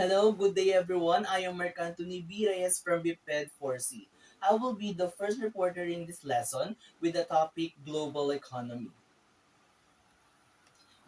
Hello, good day everyone. I am Mark Anthony B. Reyes from BPED 4C. I will be the first reporter in this lesson with the topic Global Economy.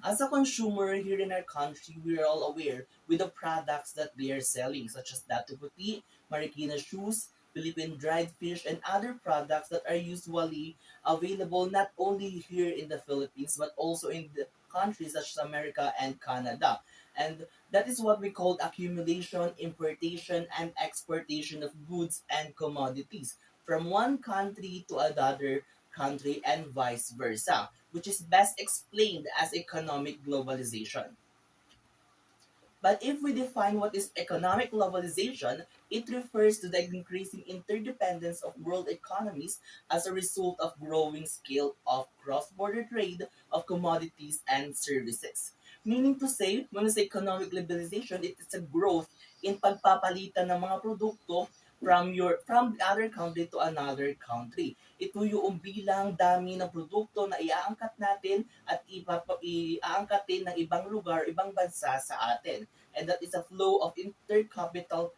As a consumer here in our country, we are all aware with the products that they are selling, such as Dato Puti, Marikina shoes, Philippine dried fish, and other products that are usually available not only here in the Philippines but also in the countries such as America and Canada. And that is what we call accumulation, importation, and exportation of goods and commodities from one country to another country and vice versa, which is best explained as economic globalization. But if we define what is economic globalization, it refers to the increasing interdependence of world economies as a result of growing scale of cross-border trade of commodities and services. Meaning to say, when we say economic globalization, it is a growth in pagpapalitan ng mga produkto from the other country to another country. Ito yung bilang dami ng produkto na iaangkat natin at iaangkatin ng ibang lugar, ibang bansa sa atin. And that is a flow of intercapital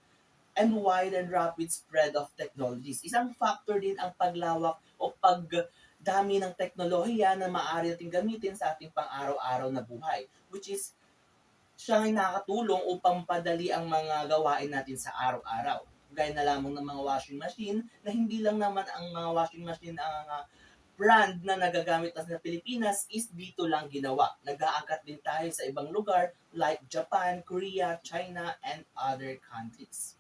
and wide and rapid spread of technologies. Isang factor din ang paglawak o pagdami ng teknolohiya na maaari natin gamitin sa ating pang-araw-araw na buhay, which is siya ay nakatulong upang padali ang mga gawain natin sa araw-araw. Gaya na lamang ng mga washing machine na hindi lang naman ang mga washing machine ang brand na nagagamit na sa Pilipinas is dito lang ginawa. Nag-aangkat din tayo sa ibang lugar like Japan, Korea, China, and other countries.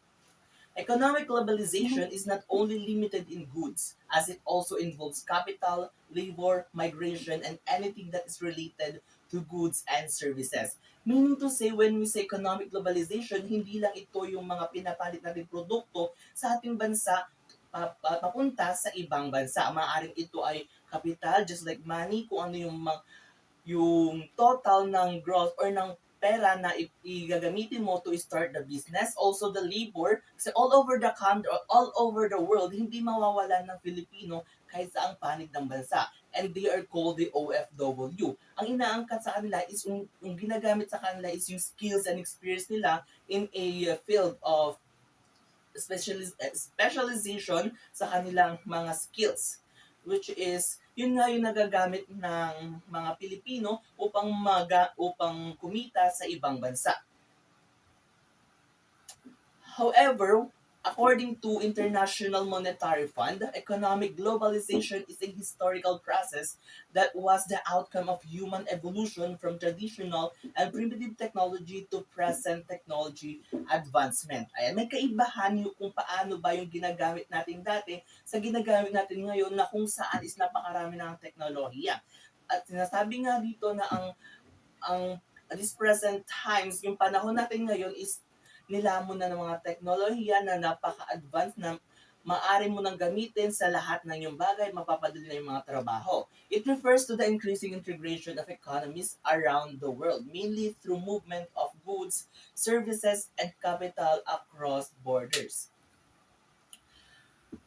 Economic globalization is not only limited in goods, as it also involves capital, labor, migration, and anything that is related to goods and services. Meaning to say, when we say economic globalization, hindi lang ito yung mga pinapalit natin produkto sa ating bansa papunta sa ibang bansa. Maaaring ito ay capital, just like money, kung ano yung total ng growth or ng pera na igagamitin mo to start the business. Also the labor, kasi all over the country, all over the world, hindi mawawalan ng Filipino kahit sa ang panig ng bansa. And they are called the OFW. Ang inaangkat sa kanila is, yung ginagamit sa kanila is yung skills and experience nila in a field of specialization sa kanilang mga skills, which is yun nga yung nagagamit ng mga Pilipino upang kumita sa ibang bansa. However, according to International Monetary Fund, economic globalization is a historical process that was the outcome of human evolution from traditional and primitive technology to present technology advancement. Ayan, may kaibahan yung kung paano ba yung ginagamit natin dati sa ginagamit natin ngayon na kung saan is napakarami ng teknolohiya. At sinasabi nga dito na ang at this present times, yung panahon natin ngayon is nilamon na ng mga teknolohiya na napaka-advanced na maaari mo nang gamitin sa lahat ng iyong bagay, mapapadali na yung mga trabaho. It refers to the increasing integration of economies around the world, mainly through movement of goods, services, and capital across borders.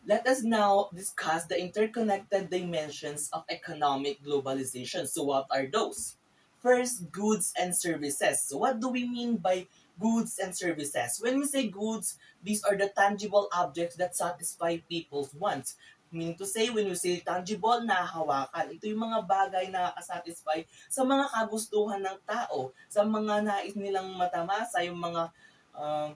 Let us now discuss the interconnected dimensions of economic globalization. So what are those? First, goods and services. So what do we mean by goods and services? When we say goods, these are the tangible objects that satisfy people's wants. Meaning to say, when we say tangible, nahahawakan. Ito yung mga bagay na satisfy sa mga kagustuhan ng tao, sa mga nais nilang matamasa, yung mga uh,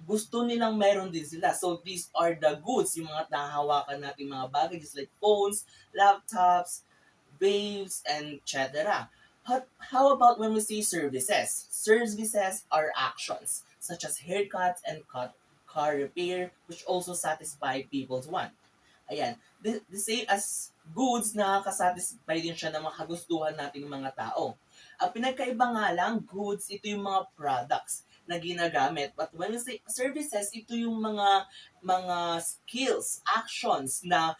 gusto nilang meron din sila. So, these are the goods, yung mga nahahawakan natin mga bagay, just like phones, laptops, waves, and etc. How about when we say services? Services are actions, such as haircuts and car repair, which also satisfy people's want. Ayan. The same as goods, nakakasatisfy din siya ng mga kagustuhan nating mga tao. Ang pinagkaiba nga lang, goods, ito yung mga products na ginagamit. But when we say services, ito yung mga skills, actions na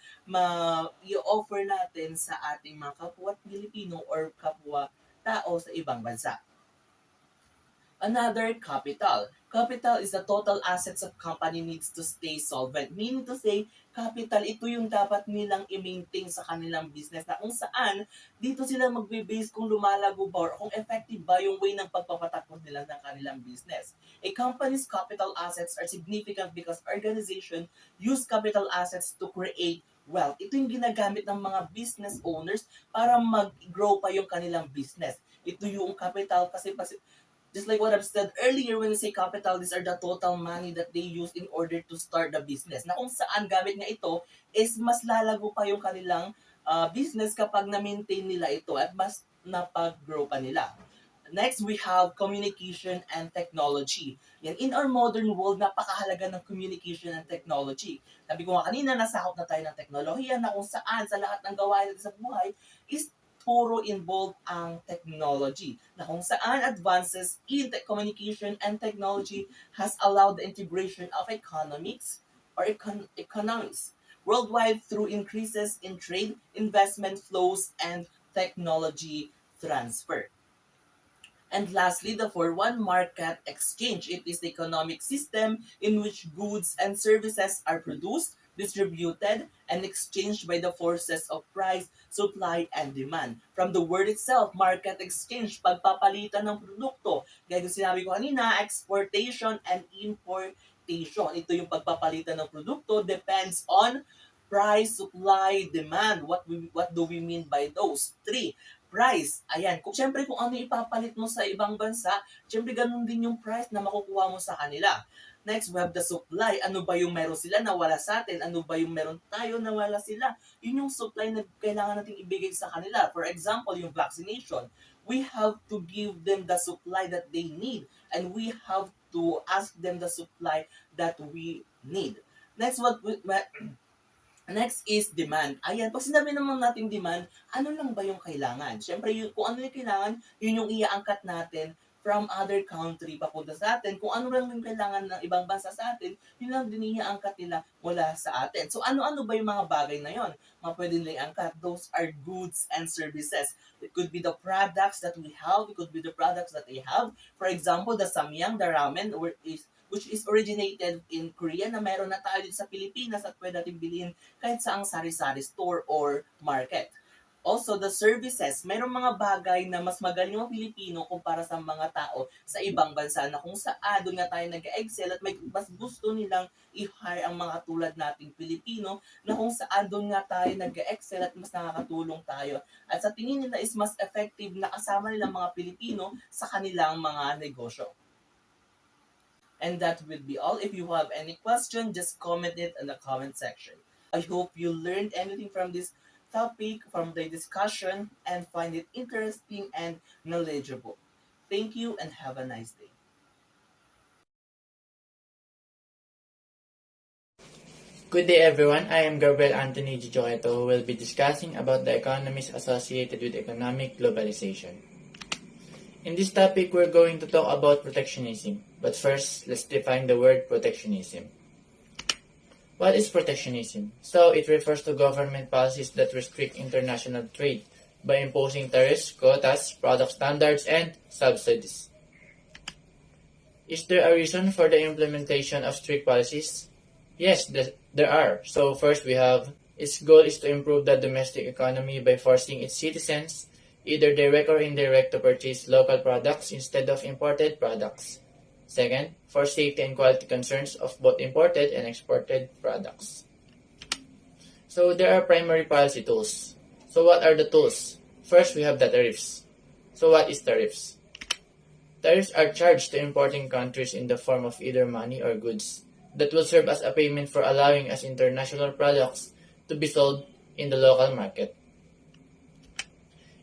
i-offer natin sa ating mga kapwa Pilipino or kapwa tao sa ibang bansa. Another, capital. Capital is the total assets of company needs to stay solvent. Meaning to say, capital, ito yung dapat nilang i-maintain sa kanilang business na kung saan dito sila magbe-base kung lumalago ba or kung effective ba yung way ng pagpapatakbo nila ng kanilang business. A company's capital assets are significant because organization use capital assets to create wealth. Ito yung ginagamit ng mga business owners para mag-grow pa yung kanilang business. Ito yung capital kasi just like what I've said earlier, when we say capital, these are the total money that they use in order to start the business. Na kung saan gamit nga ito is mas lalago pa yung kanilang business kapag na-maintain nila ito at mas napag-grow pa nila. Next, we have communication and technology. Yan, in our modern world, napakahalaga ng communication and technology. Sabi ko nga kanina, nasakop na tayo ng teknolohiya na kung saan sa lahat ng gawain natin sa buhay is puro involved ang technology. Na kung saan advances in communication and technology has allowed the integration of economics or economics worldwide through increases in trade, investment flows, and technology transfer. And lastly, the 4-1 market exchange. It is the economic system in which goods and services are produced, distributed, and exchanged by the forces of price, supply, and demand. From the word itself, market exchange, pagpapalitan ng produkto. Gaya kung sinabi ko kanina, exportation and importation. Ito yung pagpapalitan ng produkto depends on price, supply, demand. What do we mean by those three? Price. Ayan. Siyempre, kung ano ipapalit mo sa ibang bansa, siyempre ganun din yung price na makukuha mo sa kanila. Next, we have the supply. Ano ba yung meron sila na wala sa atin? Ano ba yung meron tayo na wala sila? Yun yung supply na kailangan natin ibigay sa kanila. For example, yung vaccination. We have to give them the supply that they need. And we have to ask them the supply that we need. Next is demand. Ayan, pag sinabi naman natin demand, ano lang ba yung kailangan? Siyempre, kung ano yung kailangan, yun yung iaangkat natin from other country papunta sa atin. Kung ano lang yung kailangan ng ibang bansa sa atin, yun lang din iaangkat nila mula sa atin. So, ano-ano ba yung mga bagay na yon? Mga pwede nila iangkat. Those are goods and services. It could be the products that we have. It could be the products that they have. For example, the samyang, the ramen, which is originated in Korea na meron na tayo dito sa Pilipinas at pwede natin bilhin kahit saang sari-sari store or market. Also, the services, mayroong mga bagay na mas magaling ang Pilipino kumpara sa mga tao sa ibang bansa na kung saan doon nga tayo nag-excel at mas gusto nilang i-hire ang mga tulad nating Pilipino na kung saan doon nga tayo nag-excel at mas nakakatulong tayo. At sa tingin nila is mas effective na kasama nilang mga Pilipino sa kanilang mga negosyo. And that will be all. If you have any question, just comment it in the comment section. I hope you learned anything from this topic, from the discussion, and find it interesting and knowledgeable. Thank you and have a nice day. Good day everyone, I am Gabriel Anthony Gijoeto who will be discussing about the economies associated with economic globalization. In this topic, we're going to talk about protectionism. But first, let's define the word protectionism. What is protectionism? So, it refers to government policies that restrict international trade by imposing tariffs, quotas, product standards, and subsidies. Is there a reason for the implementation of strict policies? Yes, there are. So, first we have, its goal is to improve the domestic economy by forcing its citizens either direct or indirect to purchase local products instead of imported products. Second, for safety and quality concerns of both imported and exported products. So there are primary policy tools. So what are the tools? First, we have the tariffs. So what is tariffs? Tariffs are charged to importing countries in the form of either money or goods that will serve as a payment for allowing us international products to be sold in the local market.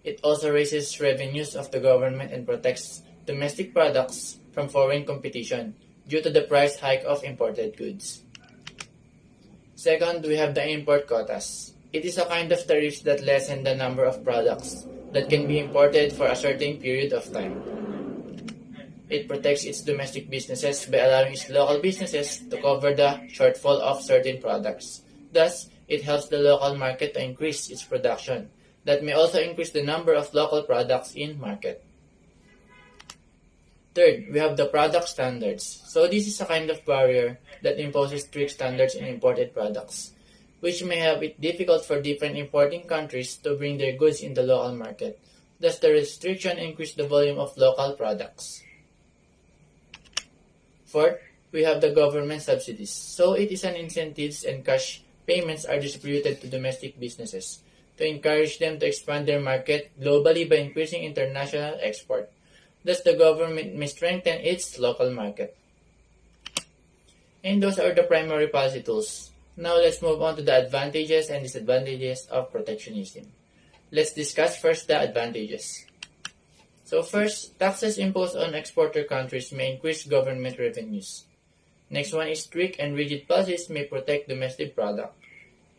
It also raises revenues of the government and protects domestic products from foreign competition due to the price hike of imported goods. Second, we have the import quotas. It is a kind of tariffs that lessen the number of products that can be imported for a certain period of time. It protects its domestic businesses by allowing its local businesses to cover the shortfall of certain products. Thus, it helps the local market to increase its production. That may also increase the number of local products in market. Third, we have the product standards. So this is a kind of barrier that imposes strict standards in imported products, which may have it difficult for different importing countries to bring their goods in the local market. Thus, the restriction increases the volume of local products. Fourth, we have the government subsidies. So it is an incentives and cash payments are distributed to domestic businesses to encourage them to expand their market globally by increasing international export. Thus, the government may strengthen its local market. And those are the primary policy tools. Now, let's move on to the advantages and disadvantages of protectionism. Let's discuss first the advantages. So first, taxes imposed on exporter countries may increase government revenues. Next one is strict and rigid policies may protect domestic product.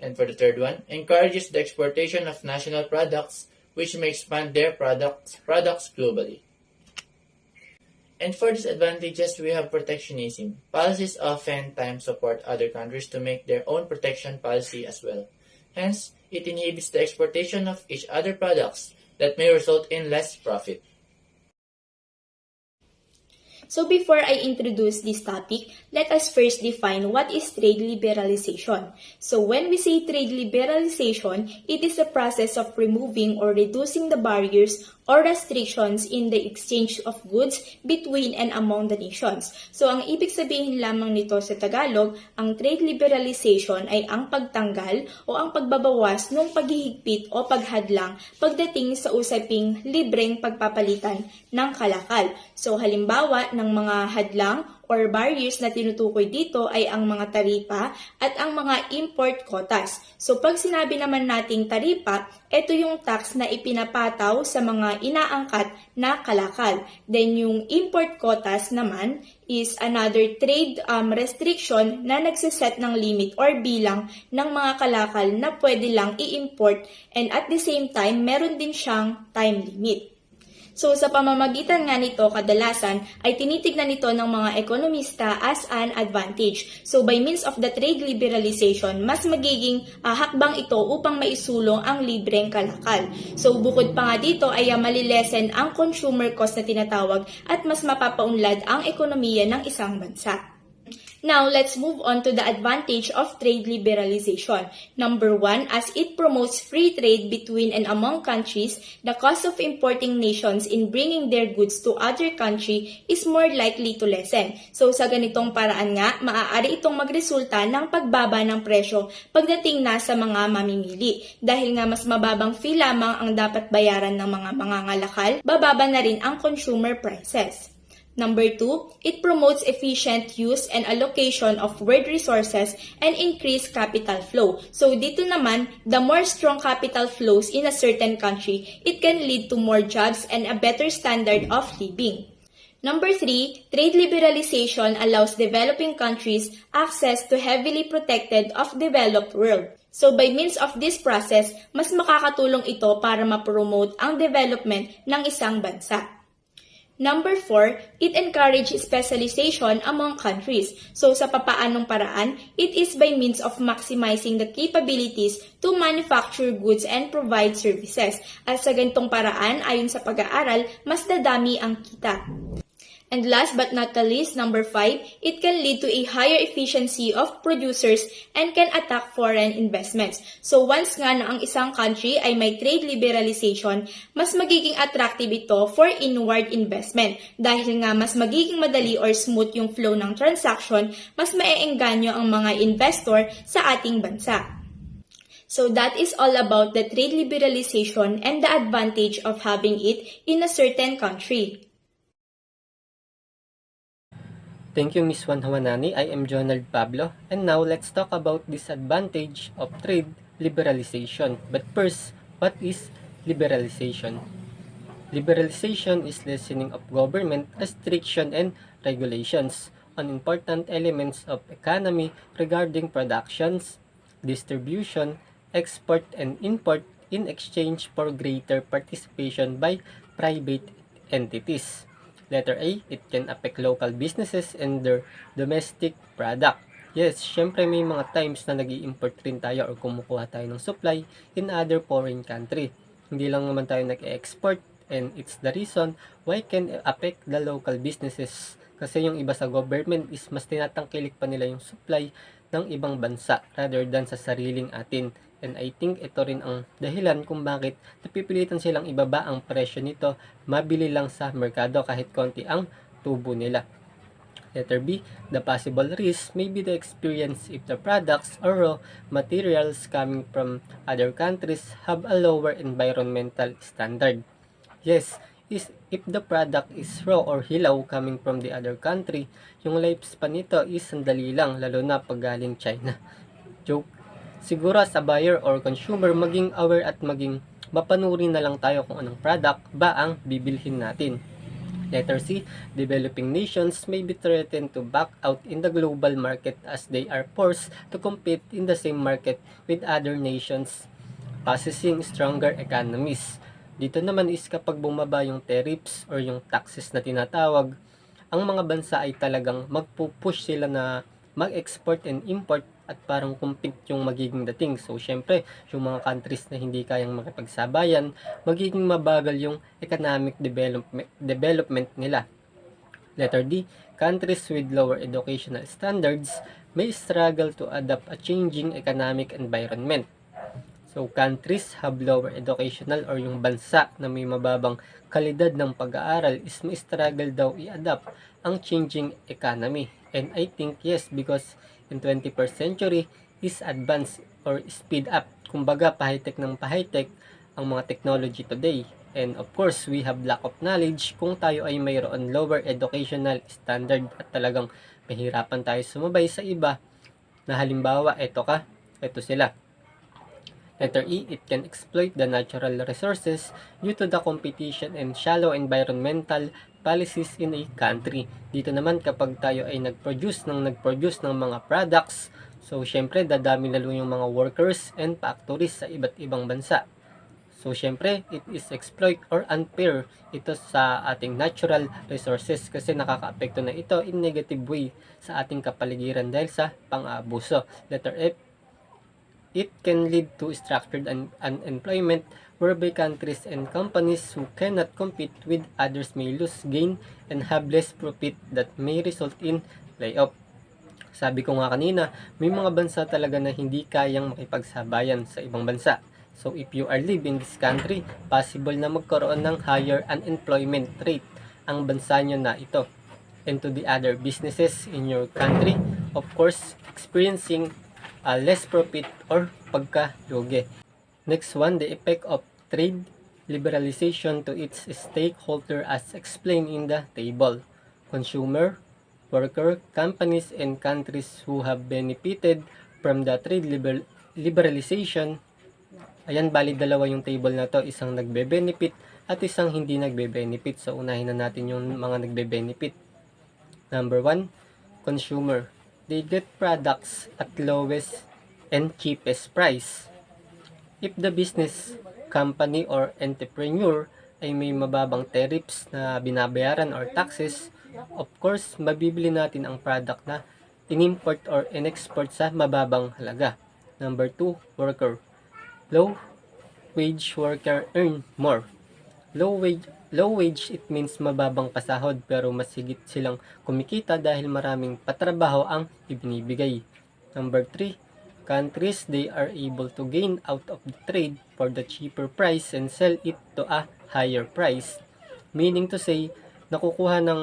And for the third one, encourages the exportation of national products which may expand their products globally. And for disadvantages, we have protectionism. Policies oftentimes support other countries to make their own protection policy as well. Hence, it inhibits the exportation of each other products that may result in less profit. So before I introduce this topic, let us first define what is trade liberalization. So when we say trade liberalization, it is a process of removing or reducing the barriers or restrictions in the exchange of goods between and among the nations. So ang ibig sabihin lamang nito sa Tagalog, ang trade liberalization ay ang pagtanggal o ang pagbabawas ng paghihigpit o paghadlang pagdating sa usaping libreng pagpapalitan ng kalakal. So halimbawa ng mga hadlang or barriers na tinutukoy dito ay ang mga taripa at ang mga import quotas. So pag sinabi naman nating taripa, ito yung tax na ipinapataw sa mga inaangkat na kalakal. Then yung import quotas naman is another trade restriction na nagsiset ng limit or bilang ng mga kalakal na pwede lang i-import, and at the same time, meron din siyang time limit. So sa pamamagitan nga nito, kadalasan ay tinitignan nito ng mga ekonomista as an advantage. So by means of the trade liberalization, mas magiging hakbang ito upang maisulong ang libreng kalakal. So bukod pa nga dito ay malilesen ang consumer cost na tinatawag at mas mapapaunlad ang ekonomiya ng isang bansa. Now, let's move on to the advantage of trade liberalization. Number one, as it promotes free trade between and among countries, the cost of importing nations in bringing their goods to other country is more likely to lessen. So, sa ganitong paraan nga, maaari itong magresulta ng pagbaba ng presyo pagdating na sa mga mamimili. Dahil nga mas mababang fee lamang ang dapat bayaran ng mga mangangalakal, bababa na rin ang consumer prices. Number 2, it promotes efficient use and allocation of world resources and increased capital flow. So dito naman, the more strong capital flows in a certain country, it can lead to more jobs and a better standard of living. Number 3, trade liberalization allows developing countries access to heavily protected of developed world. So by means of this process, mas makakatulong ito para ma-promote ang development ng isang bansa. Number 4, it encourages specialization among countries. So sa papaanong paraan, it is by means of maximizing the capabilities to manufacture goods and provide services. At sa ganitong paraan, ayon sa pag-aaral, mas dadami ang kita. And last but not the least, number 5, it can lead to a higher efficiency of producers and can attack foreign investments. So once nga na ang isang country ay may trade liberalization, mas magiging attractive ito for inward investment. Dahil nga mas magiging madali or smooth yung flow ng transaction, mas maeengganyo ang mga investor sa ating bansa. So that is all about the trade liberalization and the advantage of having it in a certain country. Thank you, Ms. Juan Hawanani. I am Jonald Pablo. And now, let's talk about disadvantage of trade liberalization. But first, what is liberalization? Liberalization is lessening of government restriction and regulations on important elements of economy regarding productions, distribution, export, and import in exchange for greater participation by private entities. Letter A, it can affect local businesses and their domestic product. Yes, syempre may mga times na nag-i-import rin tayo or kumukuha tayo ng supply in other foreign country. Hindi lang naman tayo nag-export and it's the reason why can affect the local businesses. Kasi yung iba sa government is mas tinatangkilik pa nila yung supply ng ibang bansa rather than sa sariling atin. And I think ito rin ang dahilan kung bakit napipilitan silang ibaba ang presyo nito, mabili lang sa merkado kahit konti ang tubo nila. Letter B, the possible risk may be the experience if the products or raw materials coming from other countries have a lower environmental standard. Yes, if the product is raw or hilaw coming from the other country, yung lifespan nito is sandali lang, lalo na pag galing China. Joke. Siguro as a buyer or consumer, maging aware at maging mapanuri na lang tayo kung anong product ba ang bibilhin natin. Letter C, developing nations may be threatened to back out in the global market as they are forced to compete in the same market with other nations possessing stronger economies. Dito naman is kapag bumaba yung tariffs or yung taxes na tinatawag, ang mga bansa ay talagang magpupush sila na mag-export and import at parang compete yung magiging dating. So, syempre, yung mga countries na hindi kayang makipagsabayan, magiging mabagal yung economic development nila. Letter D, countries with lower educational standards may struggle to adapt a changing economic environment. So, countries have lower educational or yung bansa na may mababang kalidad ng pag-aaral is may struggle daw i-adapt ang changing economy. And I think yes, because in 21st century is advance or speed up. Kumbaga, pa-high-tech ng pa-high-tech ang mga technology today. And of course, we have lack of knowledge kung tayo ay mayroon lower educational standard at talagang mahirapan tayo sumabay sa iba na halimbawa, eto sila. Letter E, it can exploit the natural resources due to the competition and shallow environmental policies in a country. Dito naman kapag tayo ay nag-produce ng mga products, so syempre dadami lalo yung mga workers and factories sa iba't ibang bansa. So syempre it is exploit or unfair ito sa ating natural resources kasi nakakaapekto na ito in negative way sa ating kapaligiran dahil sa pang-aabuso. Letter F, it can lead to structured unemployment whereby countries and companies who cannot compete with others may lose gain and have less profit that may result in layoff. Sabi ko nga kanina, may mga bansa talaga na hindi kayang makipagsabayan sa ibang bansa. So if you are live in this country, possible na magkaroon ng higher unemployment rate ang bansa nyo na ito. And to the other businesses in your country, of course, experiencing less profit or pagkalugi. Next one, the effect of trade liberalization to its stakeholder as explained in the table. Consumer, worker, companies, and countries who have benefited from the trade liberalization. Ayan, bali dalawa yung table na to, isang nagbe-benefit at isang hindi nagbe-benefit. So, unahin na natin yung mga nagbe-benefit. Number 1, consumer. They get products at lowest and cheapest price. If the business, company, or entrepreneur ay may mababang tariffs na binabayaran or taxes, of course, mabibili natin ang product na in-import or in-export sa mababang halaga. Number 2, worker. Low wage worker earn more. Low wage, it means mababang pasahod pero mas higit silang kumikita dahil maraming patrabaho ang ibinibigay. Number 3, countries, they are able to gain out of the trade for the cheaper price and sell it to a higher price. Meaning to say, nakukuha ng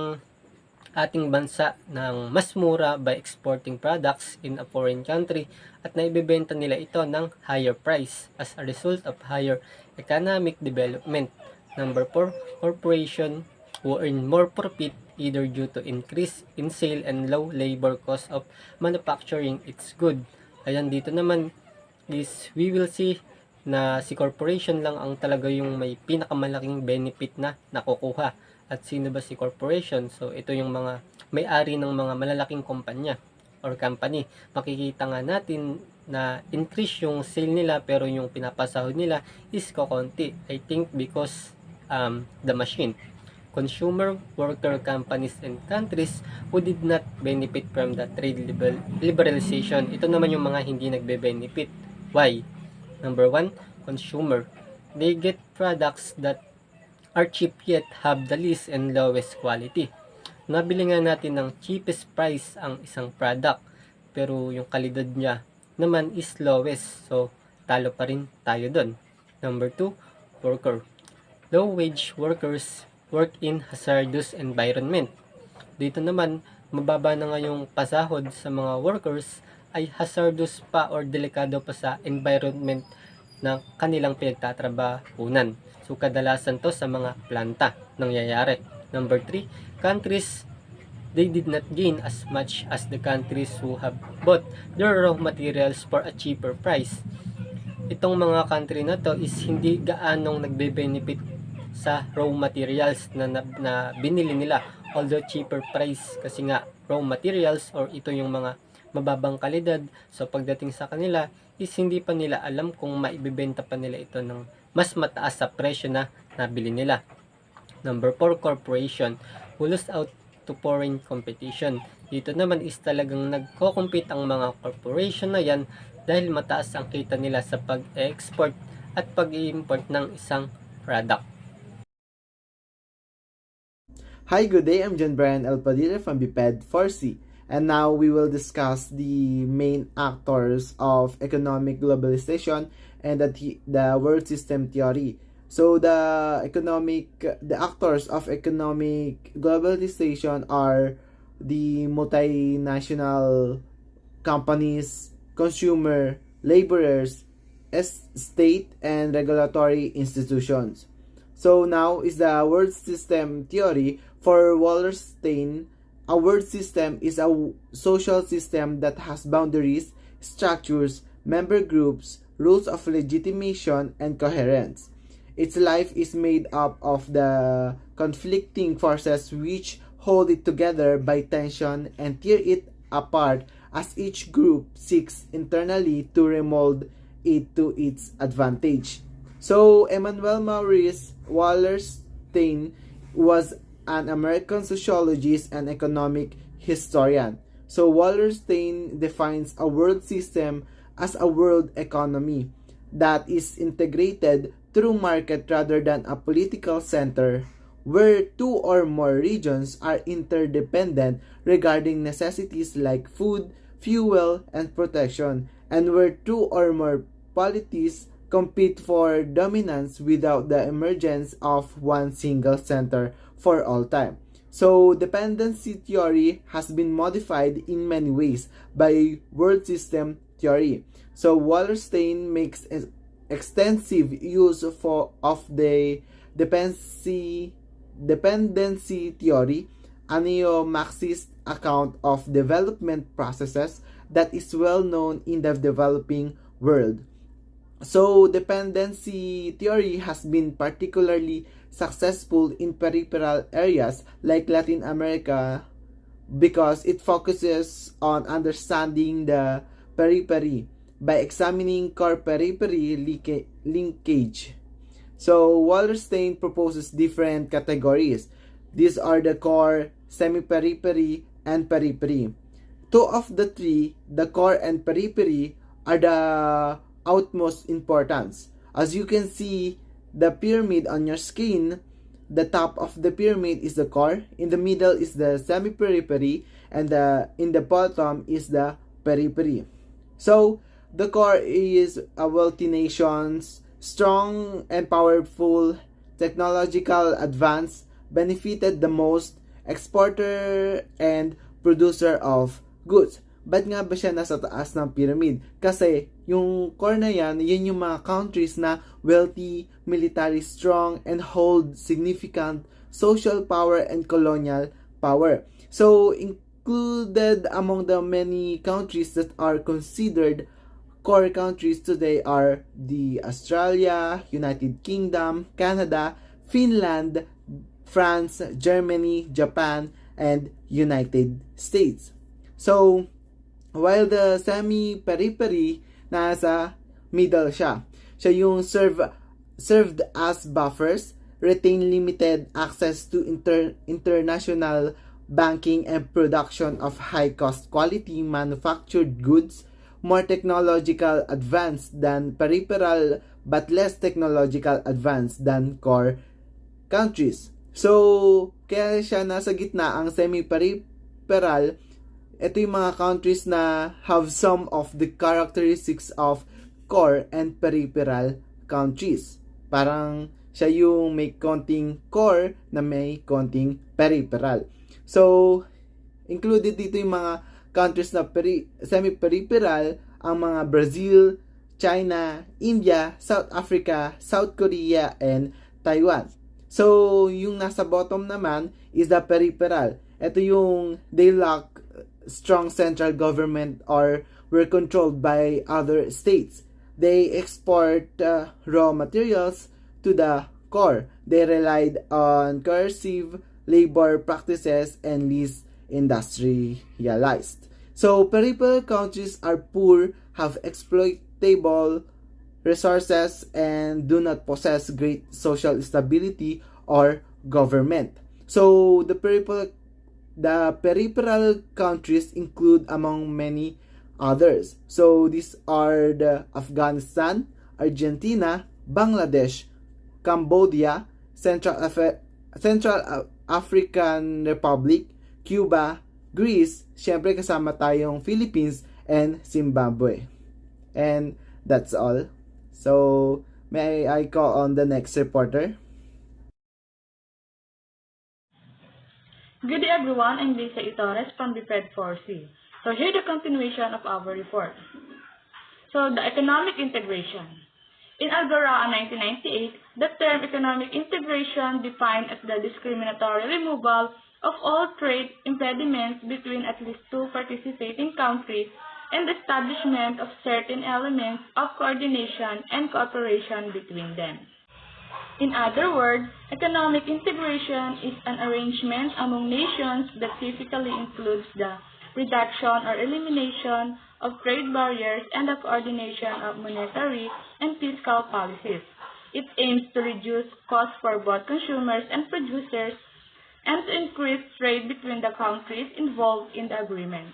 ating bansa ng mas mura by exporting products in a foreign country at naibebenta nila ito ng higher price as a result of higher economic development. Number 4, corporation who earn more profit either due to increase in sale and low labor cost of manufacturing its good. Ayan, dito naman is we will see na si corporation lang ang talaga yung may pinakamalaking benefit na nakukuha. At sino ba si corporation? So, ito yung mga may-ari ng mga malalaking kumpanya or company. Makikita nga natin na increase yung sale nila pero yung pinapasahod nila is kokonti. I think because the machine. Consumer, worker, companies, and countries who did not benefit from the trade liberalization. Ito naman yung mga hindi nagbe-benefit. Why? Number 1, consumer. They get products that are cheap yet have the least and lowest quality. Nabili nga natin ng cheapest price ang isang product, pero yung kalidad niya naman is lowest. So, talo pa rin tayo dun. Number 2, worker. Low-wage workers work in hazardous environment. Dito naman, mababa na nga yung pasahod sa mga workers ay hazardous pa or delikado pa sa environment na kanilang pinagtatrabahunan. So, kadalasan to sa mga planta nangyayari. Number 3, countries, they did not gain as much as the countries who have bought their raw materials for a cheaper price. Itong mga country na to is hindi gaanong nagbe-benefit sa raw materials na binili nila, although cheaper price kasi nga raw materials or ito yung mga mababang kalidad. So pagdating sa kanila is hindi pa nila alam kung maibebenta pa nila ito ng mas mataas sa presyo na nabili nila. Number 4, corporation who lose out to foreign competition. Dito naman is talagang nagko-compete ang mga corporation na yan dahil mataas ang kita nila sa pag-export at pag-import ng isang product. Hi, good day. I'm John Brian L. Padilla from BPED 4C. And now we will discuss the main actors of economic globalization and the world system theory. So the actors of economic globalization are the multinational companies, consumer, laborers, state, and regulatory institutions. So now is the world system theory. For Wallerstein, a world system is a social system that has boundaries, structures, member groups, rules of legitimation, and coherence. Its life is made up of the conflicting forces which hold it together by tension and tear it apart as each group seeks internally to remold it to its advantage. So, Emmanuel Maurice Wallerstein was an American sociologist and economic historian. So, Wallerstein defines a world system as a world economy that is integrated through market rather than a political center where two or more regions are interdependent regarding necessities like food, fuel, and protection, and where two or more polities compete for dominance without the emergence of one single center for all time. So, dependency theory has been modified in many ways by world system theory. So, Wallerstein makes extensive use of the dependency theory, a neo-Marxist account of development processes that is well known in the developing world. So, dependency theory has been particularly successful in peripheral areas like Latin America because it focuses on understanding the periphery by examining core-periphery linkage. So, Wallerstein proposes different categories. These are the core, semi-periphery, and periphery. Two of the three, the core and periphery, are the utmost importance. As you can see, the pyramid on your screen, the top of the pyramid is the core, in the middle is the semi-periphery, and in the bottom is the periphery. So, the core is a wealthy nations, strong and powerful, technological advance, benefited the most, exporter and producer of goods. Ba't nga ba siya nasa taas ng pyramid? Kasi yung core na yan, yun yung mga countries na wealthy, military strong, and hold significant social power and colonial power. So, included among the many countries that are considered core countries today are the Australia, United Kingdom, Canada, Finland, France, Germany, Japan, and United States. So, while the semi-periphery nasa middle siya. Siya yung served as buffers, retain limited access to international banking and production of high-cost quality manufactured goods, more technological advanced than peripheral but less technological advanced than core countries. So, kaya siya nasa gitna ang semi-peripheral. Ito yung mga countries na have some of the characteristics of core and peripheral countries. Parang siya yung may konting core na may konting peripheral. So, included dito yung mga countries na semi-peripheral, ang mga Brazil, China, India, South Africa, South Korea, and Taiwan. So, yung nasa bottom naman is the peripheral. Ito yung they lack strong central government or were controlled by other states. They export raw materials to the core. They relied on coercive labor practices and least industrialized. So, peripheral countries are poor, have exploitable resources, and do not possess great social stability or government. So, the peripheral countries include among many others. So, these are the Afghanistan, Argentina, Bangladesh, Cambodia, Central African Republic, Cuba, Greece, syempre kasama tayong Philippines, and Zimbabwe. And that's all. So, may I call on the next reporter? Good day everyone, I'm Lisa Itores from the Fed 4C. So here's the continuation of our report. So the economic integration. In Algora 1998, the term economic integration defined as the discriminatory removal of all trade impediments between at least two participating countries and the establishment of certain elements of coordination and cooperation between them. In other words, economic integration is an arrangement among nations that typically includes the reduction or elimination of trade barriers and the coordination of monetary and fiscal policies. It aims to reduce costs for both consumers and producers and to increase trade between the countries involved in the agreement.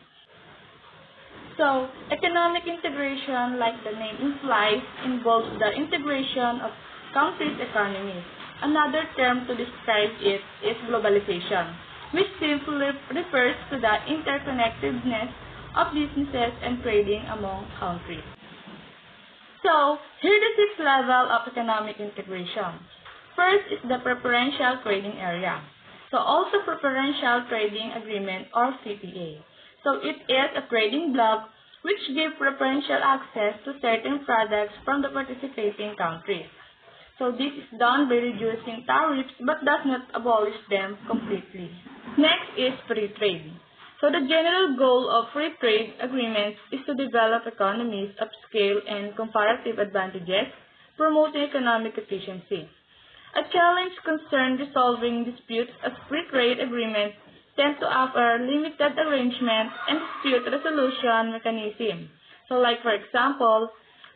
So, economic integration, like the name implies, involves the integration of countries' economies. Another term to describe it is globalization, which simply refers to the interconnectedness of businesses and trading among countries. So, here is the 6th level of economic integration. First is the preferential trading area. So, also preferential trading agreement or CTA. So, it is a trading bloc which gives preferential access to certain products from the participating countries. So, this is done by reducing tariffs but does not abolish them completely. Next is free trade. So, the general goal of free trade agreements is to develop economies of scale and comparative advantages, promoting economic efficiency. A challenge concerns resolving disputes as free trade agreements tend to offer limited arrangement and dispute resolution mechanism. So like for example,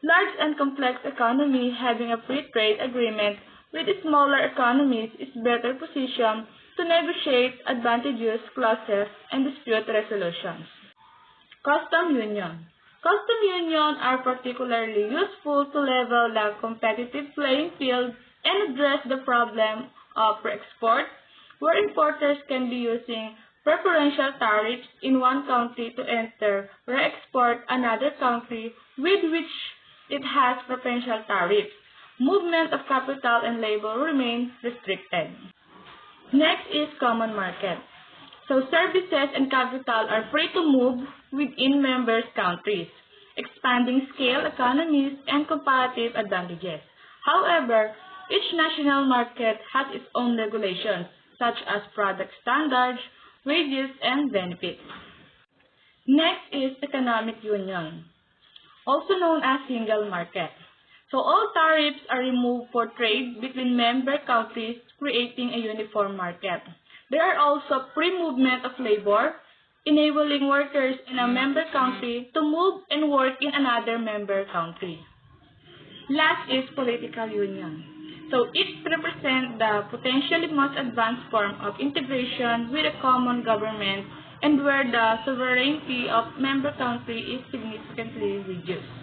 large and complex economy having a free trade agreement with smaller economies is better positioned to negotiate advantageous clauses and dispute resolutions. Custom union. Custom union are particularly useful to level the competitive playing field and address the problem of re-export, where importers can be using preferential tariffs in one country to enter re-export another country with which it has preferential tariffs. Movement of capital and labor remain restricted. Next is common market. So services and capital are free to move within members' countries, expanding scale economies and comparative advantages. However, each national market has its own regulations, such as product standards, wages, and benefits. Next is economic union, also known as single market. So all tariffs are removed for trade between member countries, creating a uniform market. There are also free movement of labor, enabling workers in a member country to move and work in another member country. Last is political union. So it represents the potentially most advanced form of integration with a common government and where the sovereignty of member country is significantly reduced.